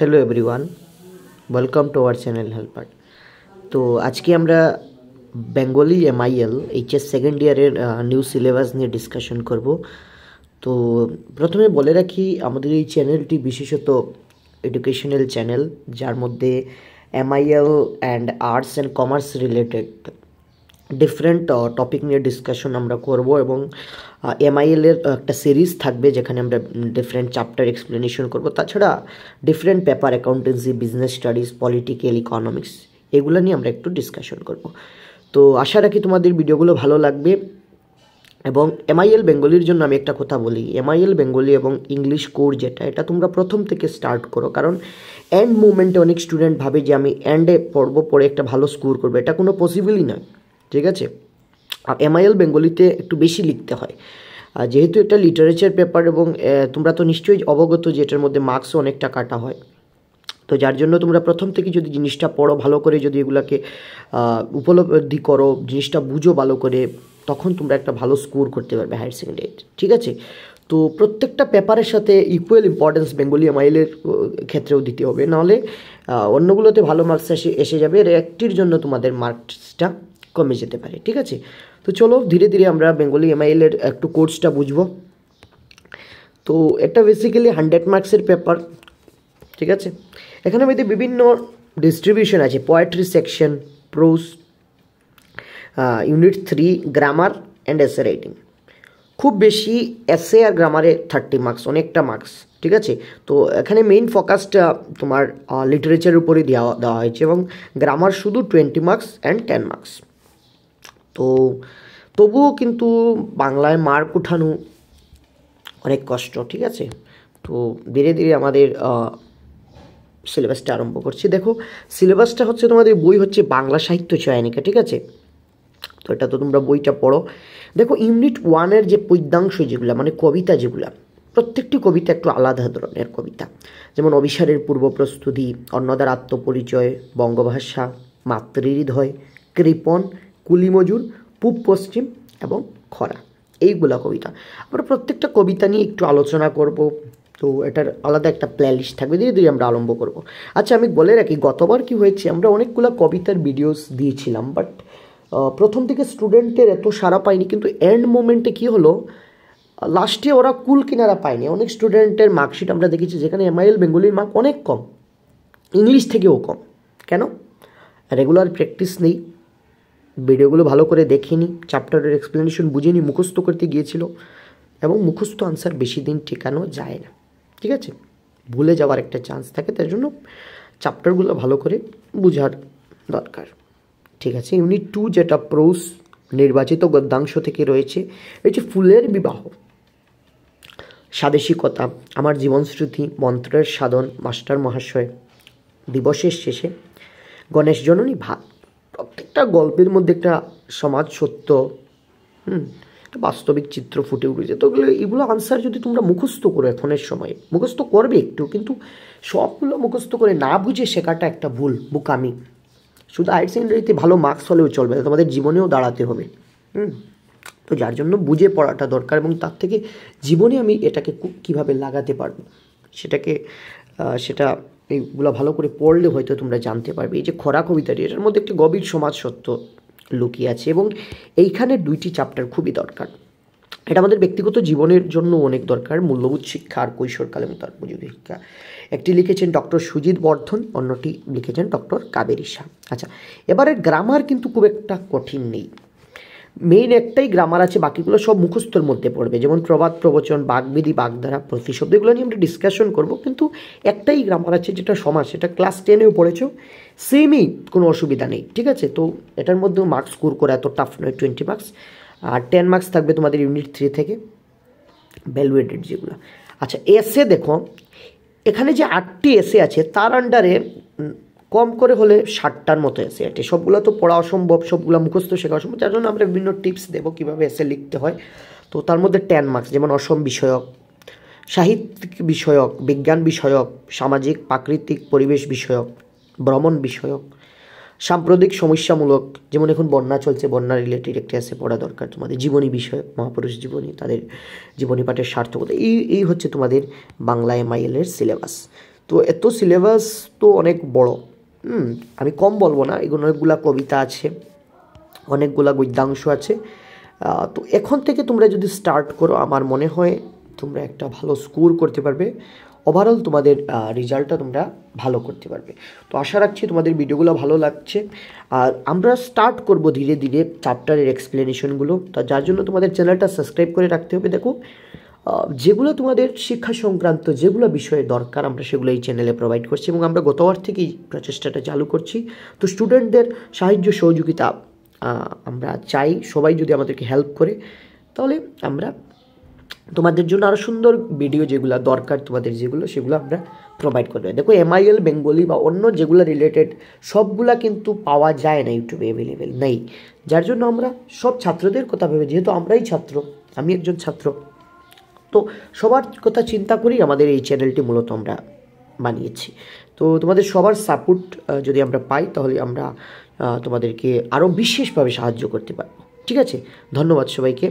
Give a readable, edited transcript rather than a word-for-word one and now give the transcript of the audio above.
Hello everyone, welcome to our channel helper. তো আজকে আমরা বেঙ্গলি এমআইএল এইচএস সেকেন্ড ইয়ারের নিউ সিলেবাস নিয়ে ডিসকাশন করব। তো প্রথমে বলে রাখি, আমাদের এই চ্যানেলটি বিশেষত এডুকেশনাল চ্যানেল, যার মধ্যে MIL and arts and commerce related different topic নিয়ে ডিসকাশন আমরা করব এবং এমআইএলের একটা সিরিজ থাকবে যেখানে আমরা ডিফারেন্ট চ্যাপ্টার এক্সপ্লেনেশন করব। তাছাড়া different paper, accountancy, business studies, political, economics, এগুলো নিয়ে আমরা একটু ডিসকাশন করব। তো আশা রাখি তোমাদের ভিডিওগুলো ভালো লাগবে। এবং এমআইএল বেঙ্গলির জন্য আমি একটা কথা বলি, এমআইএল বেঙ্গলি এবং ইংলিশ কোর যেটা, এটা তোমরা প্রথম থেকে স্টার্ট করো, কারণ এন্ড মুভমেন্টে অনেক স্টুডেন্ট ভাবে যে আমি এন্ডে পড়বো, পড়ে একটা ভালো স্কোর করবো। এটা কোনো পসিবলই নয়, ঠিক আছে? আর এমআইএল বেঙ্গলিতে একটু বেশি লিখতে হয়, যেহেতু এটা লিটারেচার পেপার এবং তোমরা তো নিশ্চয়ই অবগত যে এটার মধ্যে মার্কসও অনেকটা কাটা হয়। তো যার জন্য তোমরা প্রথম থেকে যদি জিনিসটা পড়ো ভালো করে, যদি এগুলাকে উপলব্ধি করো, জিনিসটা বুঝো ভালো করে, তখন তোমরা একটা ভালো স্কোর করতে পারবে হায়ার সেকেন্ডারিতে, ঠিক আছে? তো প্রত্যেকটা পেপারের সাথে ইকুয়াল ইম্পর্টেন্স বেঙ্গলি এমআইএলের ক্ষেত্রেও দিতে হবে, নাহলে অন্যগুলোতে ভালো মার্কস এসে যাবে, এর একটির জন্য তোমাদের মার্কসটা কমে যেতে পারে, ঠিক আছে? তো চলো ধীরে ধীরে আমরা বেঙ্গলি এমআইএলের একটু কোর্সটা বুঝবো। তো এটা বেসিক্যালি 100 মার্কসের পেপার, ঠিক আছে? এখানে মধ্যে বিভিন্ন ডিস্ট্রিবিউশন আছে: poetry section, pros, unit 3 grammar and essay writing. খুব বেশি এসে আর গ্রামারে 30 মার্কস, অনেকটা মার্কস, ঠিক আছে? তো এখানে মেইন ফোকাসটা তোমার লিটারেচারের উপরে দেওয়া হয়েছে এবং গ্রামার শুধু 20 মার্কস অ্যান্ড 10 মার্কস। তো তবুও কিন্তু বাংলায় মার্ক উঠানো অনেক কষ্ট, ঠিক আছে? তো ধীরে ধীরে আমাদের সিলেবাসটা আরম্ভ করছি। দেখো, সিলেবাসটা হচ্ছে, তোমাদের বই হচ্ছে বাংলা সাহিত্য চয়নিকা, ঠিক আছে? তো এটা তো তোমরা বইটা পড়ো। দেখো, ইউনিট 1-এর যে পদ্যাংশ যেগুলো, মানে কবিতা যেগুলো, প্রত্যেকটি কবিতা একটু আলাদা ধরনের কবিতা। যেমন অভিসারের পূর্ব প্রস্তুতি, অন্নদার আত্মপরিচয়, বঙ্গভাষা, মাতৃহৃদয়, কৃপণ, কুলিমজুর, পূব পশ্চিম এবং খরা, এইগুলা কবিতা। আমরা প্রত্যেকটা কবিতা নিয়ে একটু আলোচনা করব। তো এটার আলাদা একটা প্লেলিস্ট থাকবে, ধীরে ধীরে আমরা আরম্ভ করব। আচ্ছা, আমি বলে রাখি, গতবার কি হয়েছে, আমরা অনেকগুলো কবিতার ভিডিওস দিয়েছিলাম, বাট প্রথম থেকে স্টুডেন্টের এত সাড়া পাইনি, কিন্তু এন্ড মোমেন্টে কি হলো, লাস্টে ওরা কুল কিনারা পায়নি। অনেক স্টুডেন্টের মার্কশিট আমরা দেখেছি যেখানে এমআইএল বেঙ্গলির মার্ক অনেক কম, ইংলিশ থেকেও কম। কেন? রেগুলার প্র্যাকটিস নেই, ভিডিওগুলো ভালো করে দেখিনি, চ্যাপ্টারের এক্সপ্লেনেশন বুঝিনি, মুখস্থ করতে গিয়েছিল, এবং মুখস্থ আনসার বেশি দিন ঠেকানো যায় না, ঠিক আছে? ভুলে যাওয়ার একটা চান্স থাকে, তার জন্য চ্যাপ্টারগুলো ভালো করে বোঝার দরকার, ঠিক আছে? ইউনিট 2 যেটা প্রোজ, নির্বাচিত গদ্যাংশ থেকে রয়েছে, এই যে ফুলের বিবাহ, স্বাদেশিকতা, আমার জীবনশ্রুতি, মন্ত্রের সাধন, মাস্টার মহাশয়, দিবসের শেষে, গণেশ জননী, ভাত। প্রত্যেকটা গল্পের মধ্যে একটা সমাজ সত্য, একটা বাস্তবিক চিত্র ফুটে উঠেছে। তো এগুলো আনসার যদি তোমরা মুখস্থ করো, এখনের সময়ে মুখস্থ করবে একটু, কিন্তু সবগুলো মুখস্থ করে না বুঝে শেখাটা একটা ভুল, বোকামি। শুধু হায়ার সেকেন্ডারিতে ভালো মার্কস হলেও চলবে না, তোমাদের জীবনেও দাঁড়াতে হবে। তো যার জন্য বুঝে পড়াটা দরকার, এবং তার থেকে জীবনে আমি এটাকে কীভাবে লাগাতে পারবো সেটা এইগুলো ভালো করে পড়লে হয়তো তোমরা জানতে পারবে। এই যে খরা কবিতাটি, এটার মধ্যে একটি গভীর সমাজ সত্য লুকিয়ে আছে, এবং এইখানে 2টি চ্যাপ্টার খুবই দরকার। এটা আমাদের ব্যক্তিগত জীবনের জন্য অনেক দরকার, মূল্যবোধ শিক্ষা আর কৈশোরকালে তার উপযোগী শিক্ষা। একটি লিখেছেন ডক্টর সুজিত বর্ধন, অন্যটি লিখেছেন ডক্টর কাবেরী শাহ। আচ্ছা, এবারে গ্রামার কিন্তু খুব একটা কঠিন নেই, মেইন একটাই গ্রামার আছে, বাকিগুলো সব মুখস্থর মধ্যে পড়বে। যেমন প্রবাদ, প্রবচন, বাগবিধি, বাগধারা, প্রতিশব্দ, এগুলো নিয়ে আমরা ডিসকাশন করব, কিন্তু একটাই গ্রামার আছে যেটা সমাজ, সেটা ক্লাস 10-এও পড়েছো, সেমই, কোনো অসুবিধা নেই, ঠিক আছে? তো এটার মধ্যেও মার্কস স্কোর করা এত টাফ নয়, 20 মার্কস, আর 10 মার্কস থাকবে তোমাদের ইউনিট 3 থেকে, ভ্যালুয়েটেড যেগুলো। আচ্ছা, এসে দেখো, এখানে যে 8টি এসে আছে, তার আন্ডারে কম করে হলে 60টার মতো এসে আছে। সবগুলো তো পড়া অসম্ভব, সবগুলো মুখস্থ শেখা অসম্ভব, যার জন্য আমরা বিভিন্ন টিপস দেবো কীভাবে এসে লিখতে হয়। তো তার মধ্যে 10 মার্কস, যেমন অসম বিষয়ক, সাহিত্যিক বিষয়ক, বিজ্ঞান বিষয়ক, সামাজিক, প্রাকৃতিক, পরিবেশ বিষয়ক, ভ্রমণ বিষয়ক, সাম্প্রতিক, সমস্যামূলক, যেমন এখন বন্যা চলছে, বন্যা রিলেটেড একটা এসে পড়া দরকার তোমাদের, জীবনী বিষয়ক, মহাপুরুষ জীবনী, তাদের জীবনী পাঠের সার্থকতা, এই হচ্ছে তোমাদের বাংলা এমআইএলের সিলেবাস। তো এত সিলেবাস তো অনেক বড়। আমি কম বলবো না, এগুলো অনেকগুলা কবিতা আছে, অনেকগুলা গদ্যাংশ আছে। তো এখন থেকে তোমরা যদি স্টার্ট করো, আমার মনে হয় তোমরা একটা ভালো স্কোর করতে পারবে, ওভারঅল তোমাদের রেজাল্টটা তোমরা ভালো করতে পারবে। তো আশা রাখছি তোমাদের ভিডিওগুলো ভালো লাগছে। আর আমরা স্টার্ট করব ধীরে ধীরে চ্যাপ্টারের এক্সপ্লেনেশনগুলো। তা যার জন্য তোমাদের চ্যানেলটা সাবস্ক্রাইব করে রাখতে হবে। দেখো, যেগুলো তোমাদের শিক্ষা সংক্রান্ত যেগুলো বিষয়ে দরকার আমরা সেগুলো এই চ্যানেলে প্রোভাইড করছি, এবং আমরা গতবার থেকেই প্রচেষ্টাটা চালু করছি। তো স্টুডেন্টদের সাহায্য সহযোগিতা আমরা চাই, সবাই যদি আমাদেরকে হেল্প করে তাহলে আমরা তোমাদের জন্য আরও সুন্দর ভিডিও যেগুলো দরকার তোমাদের যেগুলো, সেগুলো আমরা প্রোভাইড করবে। দেখো, MIL বেঙ্গলি বা অন্য যেগুলো রিলেটেড সবগুলা কিন্তু পাওয়া যায় না, ইউটিউবে অ্যাভেলেবেল নেই। যার জন্য আমরা সব ছাত্রদের কথা ভেবে, যেহেতু আমরাই ছাত্র, আমি একজন ছাত্র, তো সবার কথা চিন্তা করেই আমাদের এই চ্যানেলটি মূলত আমরা বানিয়েছি। তো তোমাদের সবার সাপোর্ট যদি আমরা পাই তাহলে আমরা তোমাদেরকে আরও বিশেষভাবে সাহায্য করতে পারবো। ঠিক আছে, ধন্যবাদ সবাইকে।